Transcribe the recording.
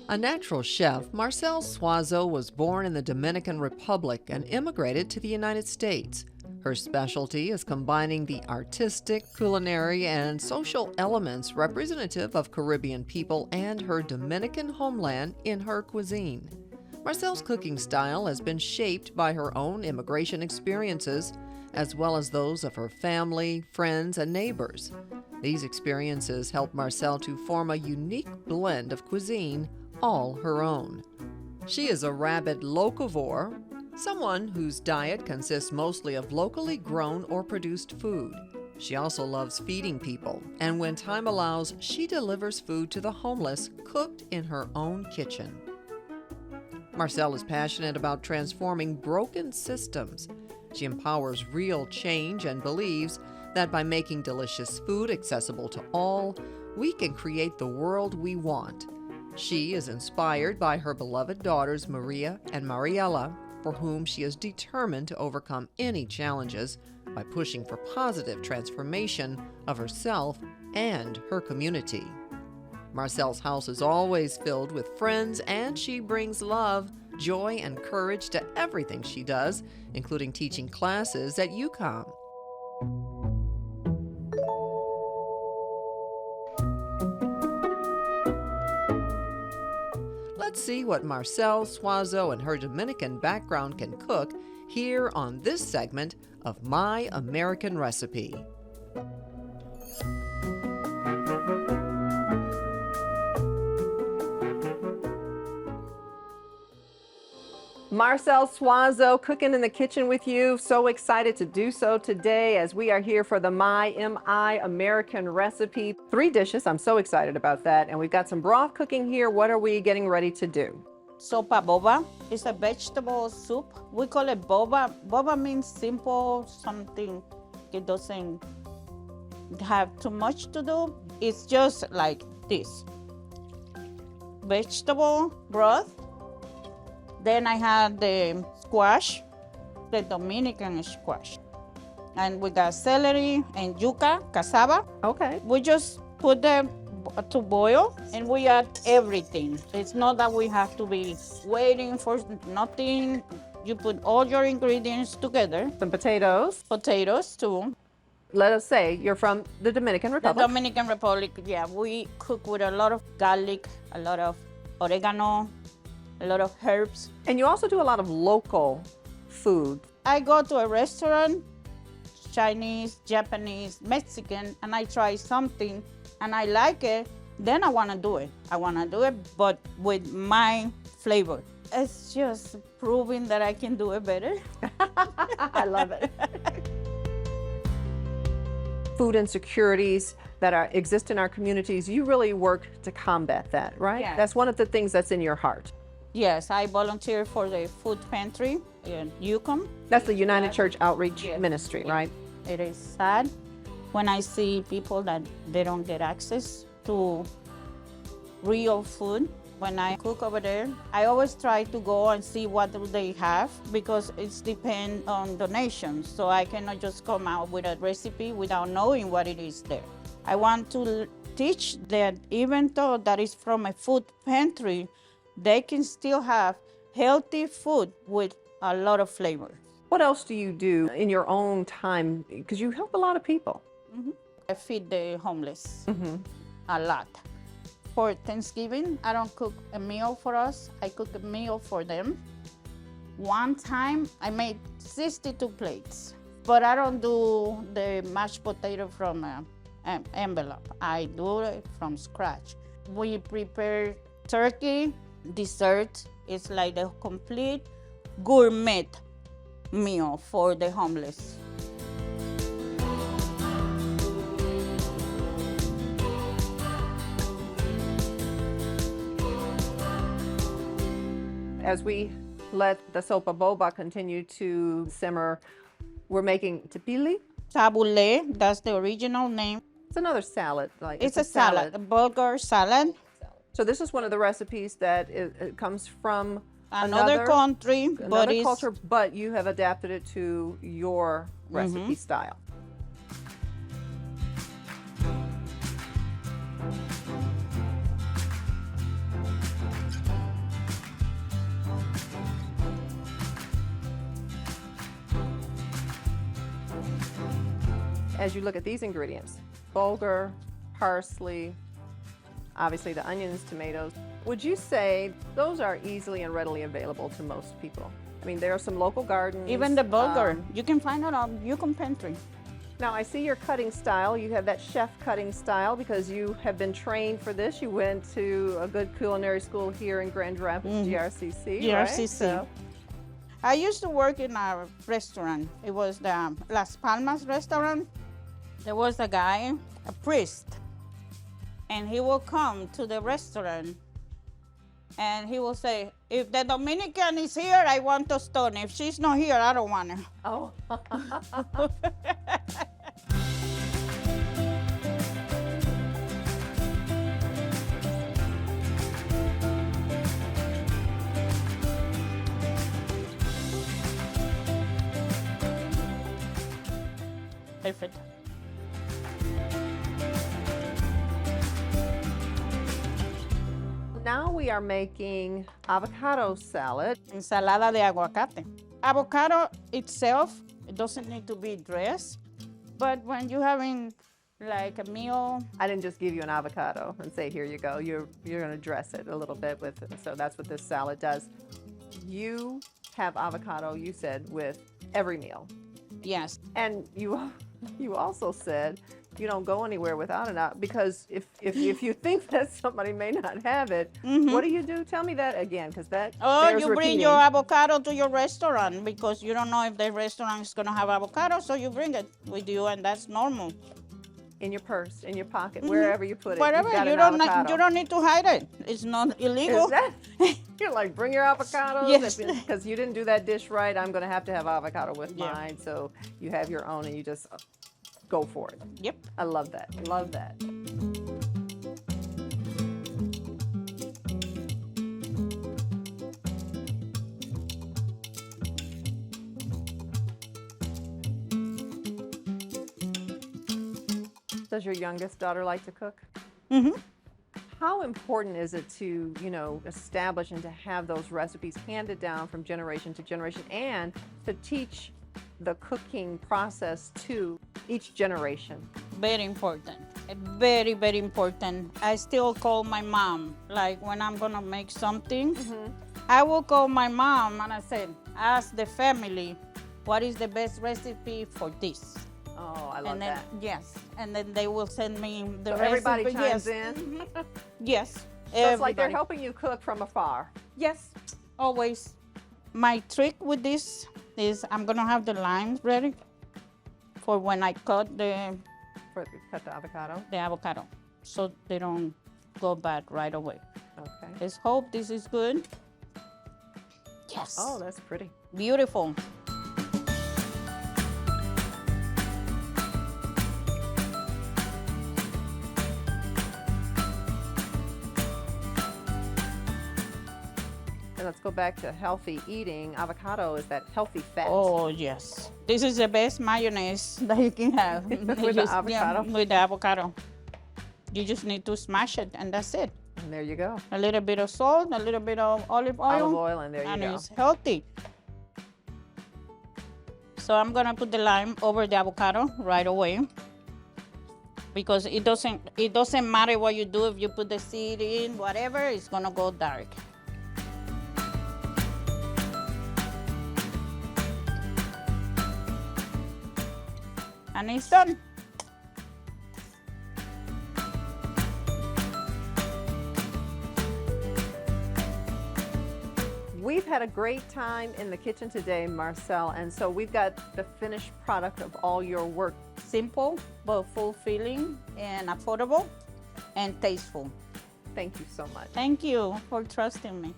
A natural chef, Marcelle Suazo was born in the Dominican Republic and immigrated to the United States. Her specialty is combining the artistic, culinary, and social elements representative of Caribbean people and her Dominican homeland in her cuisine. Marcelle's cooking style has been shaped by her own immigration experiences, as well as those of her family, friends, and neighbors. These experiences help Marcelle to form a unique blend of cuisine, all her own. She is a rabid locavore, someone whose diet consists mostly of locally grown or produced food. She also loves feeding people, and when time allows, she delivers food to the homeless cooked in her own kitchen. Marcelle is passionate about transforming broken systems. She empowers real change and believes that by making delicious food accessible to all, we can create the world we want. She is inspired by her beloved daughters Maria and Mariela, for whom she is determined to overcome any challenges by pushing for positive transformation of herself and her community. Marcelle's house is always filled with friends, and she brings love, joy, and courage to everything she does, including teaching classes at UCOM. Let's see what Marcelle Suazo and her Dominican background can cook here on this segment of My American Recipe. Marcelle Suazo, cooking in the kitchen with you. So excited to do so today as we are here for the My American Recipe. 3 dishes, I'm so excited about that. And we've got some broth cooking here. What are we getting ready to do? Sopa boba is a vegetable soup. We call it boba. Boba means simple, something it doesn't have too much to do. It's just like this. Vegetable broth. Then I have the squash, the Dominican squash. And we got celery and yuca, cassava. Okay. We just put them to boil and we add everything. It's not that we have to be waiting for nothing. You put all your ingredients together. Some potatoes. Potatoes too. Let us say you're from the Dominican Republic. The Dominican Republic, yeah. We cook with a lot of garlic, a lot of oregano, a lot of herbs. And you also do a lot of local food. I go to a restaurant, Chinese, Japanese, Mexican, and I try something and I like it, then I want to do it. I want to do it, but with my flavor. It's just proving that I can do it better. I love it. Food insecurities that exist in our communities, you really work to combat that, right? Yeah. That's one of the things that's in your heart. Yes, I volunteer for the food pantry in UCOM. That's the United Church Outreach Ministry, right? It is sad when I see people that they don't get access to real food. When I cook over there, I always try to go and see what do they have because it's depend on donations. So I cannot just come out with a recipe without knowing what it is there. I want to teach that even though that is from a food pantry, they can still have healthy food with a lot of flavor. What else do you do in your own time? Because you help a lot of people. Mm-hmm. I feed the homeless a lot. For Thanksgiving, I don't cook a meal for us. I cook a meal for them. One time, I made 62 plates. But I don't do the mashed potato from an envelope. I do it from scratch. We prepare turkey, dessert. It's like a complete gourmet meal for the homeless. As we let the sopa boba continue to simmer, we're making tapili. Tabbouleh, that's the original name. It's another salad. It's a salad, a Bulgar salad. So this is one of the recipes that it comes from another country, but another culture, but you have adapted it to your recipe style. as you look at these ingredients, bulgur, parsley, obviously the onions, tomatoes, would you say those are easily and readily available to most people? I mean, there are some local gardens. Even the bulgur, you can find it on UCOM pantry. Now, I see your cutting style. You have that chef cutting style because you have been trained for this. You went to a good culinary school here in Grand Rapids, GRCC, GRCC. right? So, I used to work in a restaurant. It was the Las Palmas restaurant. There was a guy, a priest, and he will come to the restaurant and he will say, if the Dominican is here, I want to stone. If she's not here, I don't want her. oh. Perfect. Now we are making avocado salad. Ensalada de aguacate. Avocado itself, it doesn't need to be dressed, but when you're having like a meal, I didn't just give you an avocado and say, here you go. You're going to dress it a little bit with it. So that's what this salad does. You have avocado, you said, with every meal. yes. And you also said you don't go anywhere without it, because if you think that somebody may not have it, what do you do? Tell me that again, because that Oh, bears you bring repeating. your avocado to your restaurant because you don't know if the restaurant is going to have avocado, so you bring it with you, and that's normal. In your purse, in your pocket, wherever you put it. Whatever, you've got you an don't avocado. you don't need to hide it. It's not illegal. Is that, you're like, bring your avocados. Yes. Because you didn't do that dish right, I'm going to have avocado with Yeah. mine. So you have your own and you just go for it. Yep. I love that. Love that. Does your youngest daughter like to cook? Mm-hmm. How important is it to, establish and to have those recipes handed down from generation to generation and to teach the cooking process to each generation? Very important. Very, very important. I still call my mom, like when I'm gonna make something, I will call my mom and I said, ask the family, what is the best recipe for this? Oh, I love And then, that. yes, and then they will send me the So recipe. everybody chimes yes. in. Yes. So it's like they're everybody. helping you cook from afar. Yes, always. My trick with this is I'm gonna have the limes ready for when I cut the Cut the avocado. avocado, so they don't go bad right away. Okay. Let's hope this is good. Yes. Oh, that's pretty. Beautiful. And let's go back to healthy eating. Avocado is that healthy fat. Oh, yes. This is the best mayonnaise that you can have. With the avocado? Yeah, with the avocado. You just need to smash it, and that's it. And there you go. A little bit of salt, a little bit of olive oil. Olive oil, and there you and go. it's healthy. So I'm gonna put the lime over the avocado right away, because it doesn't matter what you do. If you put the seed in, whatever, it's gonna go dark. And it's done. We've had a great time in the kitchen today, Marcelle, and so we've got the finished product of all your work. Simple, but fulfilling and affordable and tasteful. Thank you so much. Thank you for trusting me.